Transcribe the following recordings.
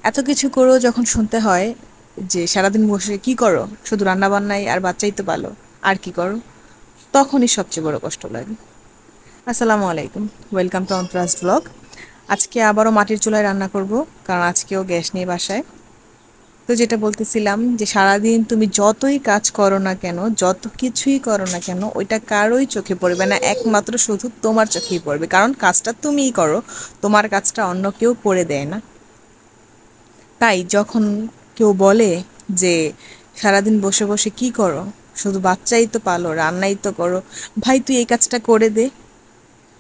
এত কিছু করেও যখন শুনতে হয় যে সারাদিন বসে কি করো, শুধু রান্না বান্নাই আর বাচ্চাই তো ভালো, আর কি করো, তখনই সবচেয়ে বড় কষ্ট লাগে। আসসালামু আলাইকুম, ওয়েলকাম টু অন্তরাজ ব্লগ। আজকে আবারও মাটির চুলায় রান্না করব, কারণ আজকেও গ্যাস নেই বাসায়। তো যেটা বলতেছিলাম যে সারাদিন তুমি যতই কাজ করো না কেন, যত কিছুই করো না কেন, ওইটা কারোই চোখে পড়বে না, একমাত্র শুধু তোমার চোখেই পড়বে, কারণ কাজটা তুমিই করো, তোমার কাজটা অন্য কেউ করে দেয় না। তাই যখন কেউ বলে যে সারাদিন বসে বসে কি করো, শুধু বাচ্চাই তো পালো, রান্নাই তো করো, ভাই তুই এই কাজটা করে দে,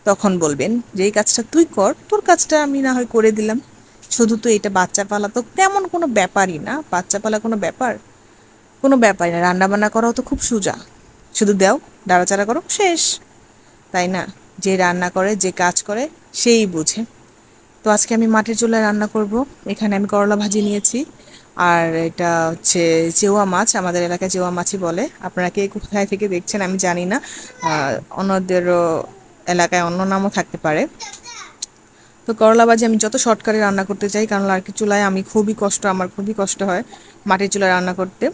তখন বলবেন যে এই কাজটা তুই কর, তোর কাজটা আমি না হয় করে দিলাম, শুধু তো এটা বাচ্চা পালা তো তেমন কোনো ব্যাপারই না, বাচ্চা পালা কোনো ব্যাপার, কোনো ব্যাপারই না, রান্না বান্না করাও তো খুব সোজা, শুধু দাও, নাড়াচাড়া করো, শেষ। তাই না? যে রান্না করে, যে কাজ করে, সেই বুঝে। তো আজকে আমি মাটির চুলায় রান্না করব। এখানে আমি করলা ভাজি নিয়েছি, আর এটা হচ্ছে চেওয়া মাছ, আমাদের এলাকায় চেওয়া মাছই বলে, আপনারা কে কোথায় থেকে দেখছেন আমি জানি না, অন্যদেরও এলাকায় অন্য নামও থাকতে পারে। তো করলা ভাজি আমি যত শর্টকাটে রান্না করতে চাই, কারণ আর কি চুলায় আমি আমার খুবই কষ্ট হয় মাটির চুলায় রান্না করতে।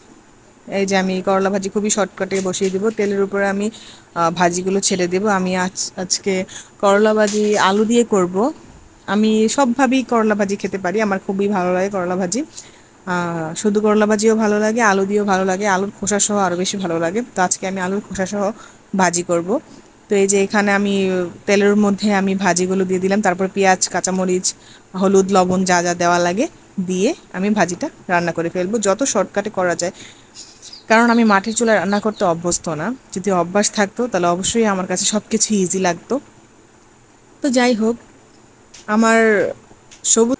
এই যে আমি করলা ভাজি খুবই শর্টকাটে বসিয়ে দেবো, তেলের উপরে আমি ভাজিগুলো ছেড়ে দেবো। আমি আজকে করলা ভাজি আলু দিয়ে করব। আমি সবভাবেই করলা ভাজি খেতে পারি, আমার খুবই ভালো লাগে করলা ভাজি। শুধু করলা ভাজিও ভালো লাগে, আলু দিয়েও ভালো লাগে, আলুর খোসা সহ আরও বেশি ভালো লাগে। তো আজকে আমি আলুর খোসা সহ ভাজি করব। তো এই যে এখানে আমি তেলের মধ্যে আমি ভাজিগুলো দিয়ে দিলাম, তারপর পেঁয়াজ, কাঁচামরিচ, হলুদ, লবণ যা যা দেওয়া লাগে দিয়ে আমি ভাজিটা রান্না করে ফেলবো যত শর্টকাটে করা যায়, কারণ আমি মাটির চুলায় রান্না করতে অভ্যস্ত না। যদি অভ্যাস থাকতো তাহলে অবশ্যই আমার কাছে সব কিছু ইজি লাগতো। তো যাই হোক, আমার সবুজ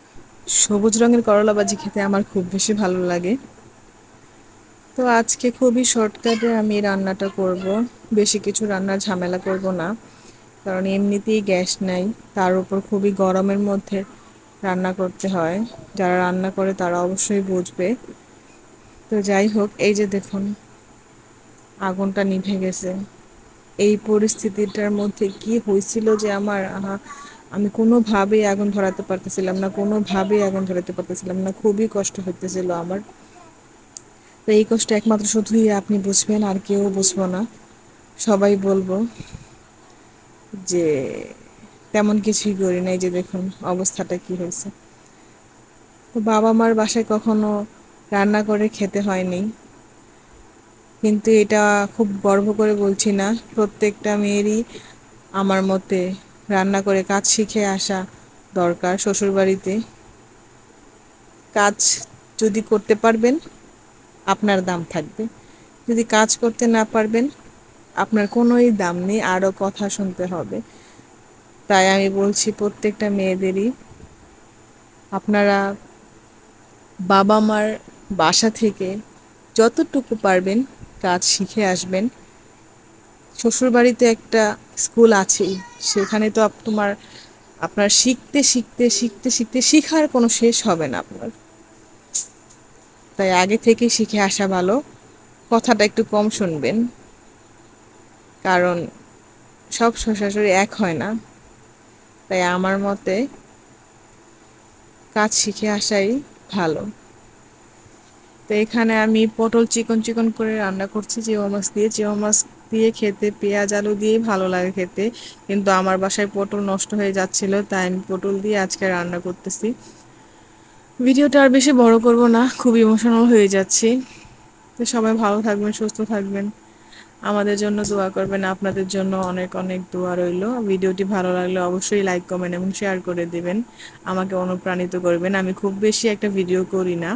সবুজ রঙের করলা ভাজি খেতে আমার খুব বেশি ভালো লাগে। তো আজকে খুবই শর্টকাটে আমি রান্নাটা করব, বেশি কিছু রান্নার ঝামেলা করব না, কারণ এমনিতেই গ্যাস নাই, তার উপর খুবই গরমের মধ্যে রান্না করতে হয়। যারা রান্না করে তারা অবশ্যই বুঝবে। তো যাই হোক, এই যে দেখুন আগুনটা নিভে গেছে। এই পরিস্থিতিটার মধ্যে কি হয়েছিল যে আমার, আমি কোনোভাবেই আগুন ধরাতে পারতেছিলাম না, কোনোভাবেই আগুন ধরাতে পারতেছিলাম না, খুবই কষ্ট হইতেছিল আমার। তো এই কষ্ট একমাত্র শুধুই আপনি বুঝবেন, আর কেউ বুঝবো না। সবাই বলবো যে তেমন কিছুই করি নাই, যে দেখুন অবস্থাটা কি হয়েছে। তো বাবা মার বাসায় কখনো রান্না করে খেতে হয়নি, কিন্তু এটা খুব গর্ব করে বলছি না, প্রত্যেকটা মেয়েরই আমার মতে রান্না করে কাজ শিখে আসা দরকার। শ্বশুরবাড়িতে কাজ যদি করতে পারবেন আপনার দাম থাকবে, যদি কাজ করতে না পারবেন আপনার কোনোই দাম নেই, আরও কথা শুনতে হবে। তাই আমি বলছি প্রত্যেকটা মেয়েদেরই, আপনারা বাবা মার বাসা থেকে যতটুকু পারবেন কাজ শিখে আসবেন। শ্বশুরবাড়িতে একটা স্কুল আছেই, সেখানে তো আপনার শিখতে শিখতে শিখতে শিখতে শিখার কোনো শেষ হবে না আপনার। তাই আগে থেকে শিখে আসা ভালো। কথাটা একটু কম শুনবেন, কারণ সব শ্বশুর এক হয় না। তাই আমার মতে কাজ শিখে আসাই ভালো। তো এখানে আমি পটল চিকন চিকন করে রান্না করছি চেওয়া মাছ দিয়ে। চেওয়া মাছ দিয়ে খেতে পেঁয়াজ আলু দিয়েই ভালো লাগে খেতে, কিন্তু আমার বাসায় পটল নষ্ট হয়ে যাচ্ছিল, তাই আমি পটল দিয়ে আজকে রান্না করতেছি। ভিডিওটা আর বেশি বড় করব না, খুব ইমোশনাল হয়ে যাচ্ছি। তো সবাই ভালো থাকবেন, সুস্থ থাকবেন, আমাদের জন্য দোয়া করবেন, আপনাদের জন্য অনেক অনেক দোয়া রইল। ভিডিওটি ভালো লাগলে অবশ্যই লাইক, কমেন্ট এবং শেয়ার করে দিবেন, আমাকে অনুপ্রাণিত করবেন। আমি খুব বেশি একটা ভিডিও করি না,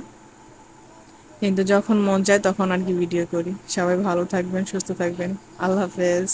কিন্তু যখন মন চায় তখন আর কি ভিডিও করি। সবাই ভালো থাকবেন, সুস্থ থাকবেন, আল্লাহ হাফেজ।